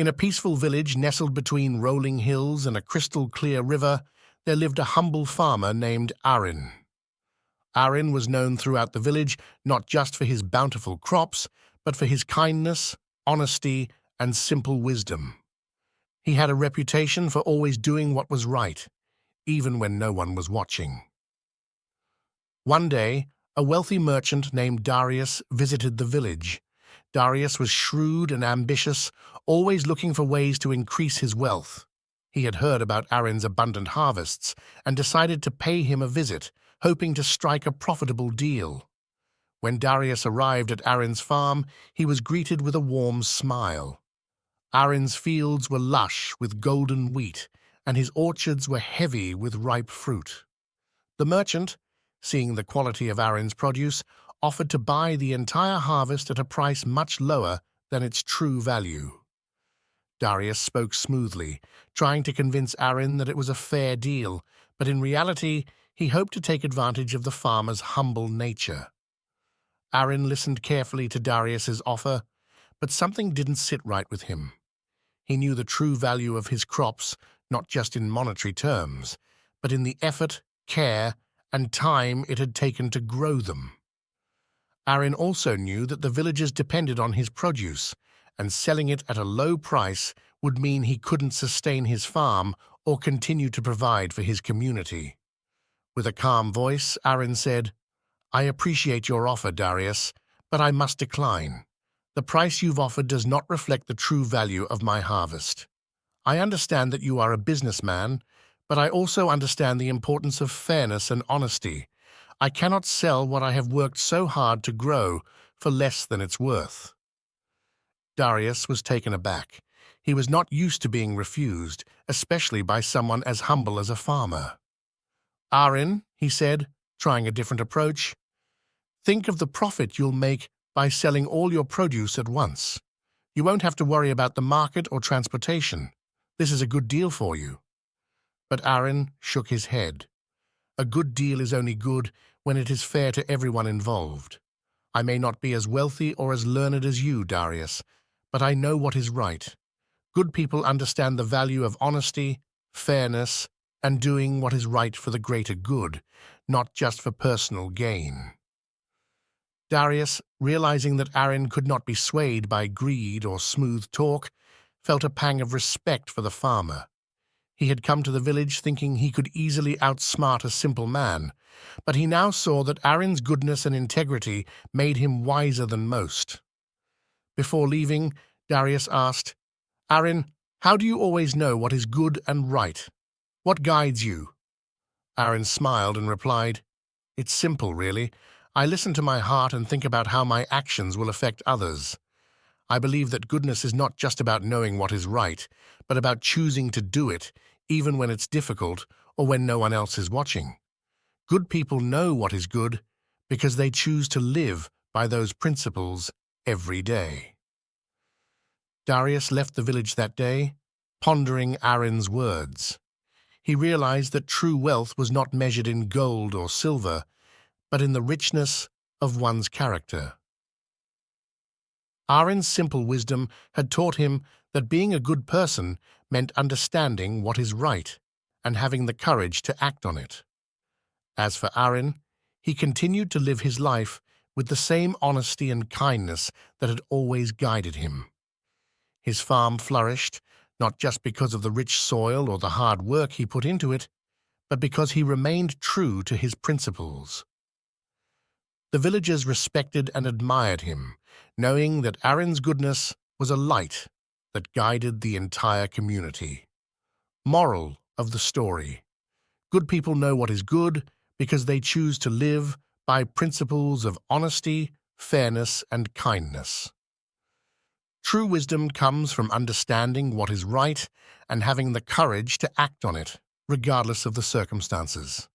In a peaceful village nestled between rolling hills and a crystal-clear river, there lived a humble farmer named Arin. Arin was known throughout the village not just for his bountiful crops, but for his kindness, honesty, and simple wisdom. He had a reputation for always doing what was right, even when no one was watching. One day, a wealthy merchant named Darius visited the village. Darius was shrewd and ambitious, always looking for ways to increase his wealth. He had heard about Arin's abundant harvests and decided to pay him a visit, hoping to strike a profitable deal. When Darius arrived at Arin's farm, he was greeted with a warm smile. Arin's fields were lush with golden wheat, and his orchards were heavy with ripe fruit. The merchant, seeing the quality of Arin's produce, offered to buy the entire harvest at a price much lower than its true value. Darius spoke smoothly, trying to convince Arin that it was a fair deal, but in reality, he hoped to take advantage of the farmer's humble nature. Arin listened carefully to Darius's offer, but something didn't sit right with him. He knew the true value of his crops, not just in monetary terms, but in the effort, care, and time it had taken to grow them. Arin also knew that the villagers depended on his produce, and selling it at a low price would mean he couldn't sustain his farm or continue to provide for his community. With a calm voice, Arin said, "I appreciate your offer, Darius, but I must decline. The price you've offered does not reflect the true value of my harvest. I understand that you are a businessman, but I also understand the importance of fairness and honesty. I cannot sell what I have worked so hard to grow for less than it's worth." Darius was taken aback. He was not used to being refused, especially by someone as humble as a farmer. "Arin," he said, trying a different approach, "think of the profit you'll make by selling all your produce at once. You won't have to worry about the market or transportation. This is a good deal for you." But Arin shook his head. "A good deal is only good when it is fair to everyone involved. I may not be as wealthy or as learned as you, Darius, but I know what is right. Good people understand the value of honesty, fairness, and doing what is right for the greater good, not just for personal gain." Darius, realizing that Arin could not be swayed by greed or smooth talk, felt a pang of respect for the farmer. He had come to the village thinking he could easily outsmart a simple man, but he now saw that Arin's goodness and integrity made him wiser than most. Before leaving, Darius asked, "Arin, how do you always know what is good and right? What guides you?" Arin smiled and replied, "It's simple, really. I listen to my heart and think about how my actions will affect others. I believe that goodness is not just about knowing what is right, but about choosing to do it, even when it's difficult or when no one else is watching. Good people know what is good because they choose to live by those principles every day." Darius left the village that day, pondering Arin's words. He realized that true wealth was not measured in gold or silver, but in the richness of one's character. Arin's simple wisdom had taught him that being a good person meant understanding what is right and having the courage to act on it. As for Arin, he continued to live his life with the same honesty and kindness that had always guided him. His farm flourished, not just because of the rich soil or the hard work he put into it, but because he remained true to his principles. The villagers respected and admired him, knowing that Arin's goodness was a light that guided the entire community. Moral of the story: good people know what is good because they choose to live by principles of honesty, fairness, and kindness. True wisdom comes from understanding what is right and having the courage to act on it, regardless of the circumstances.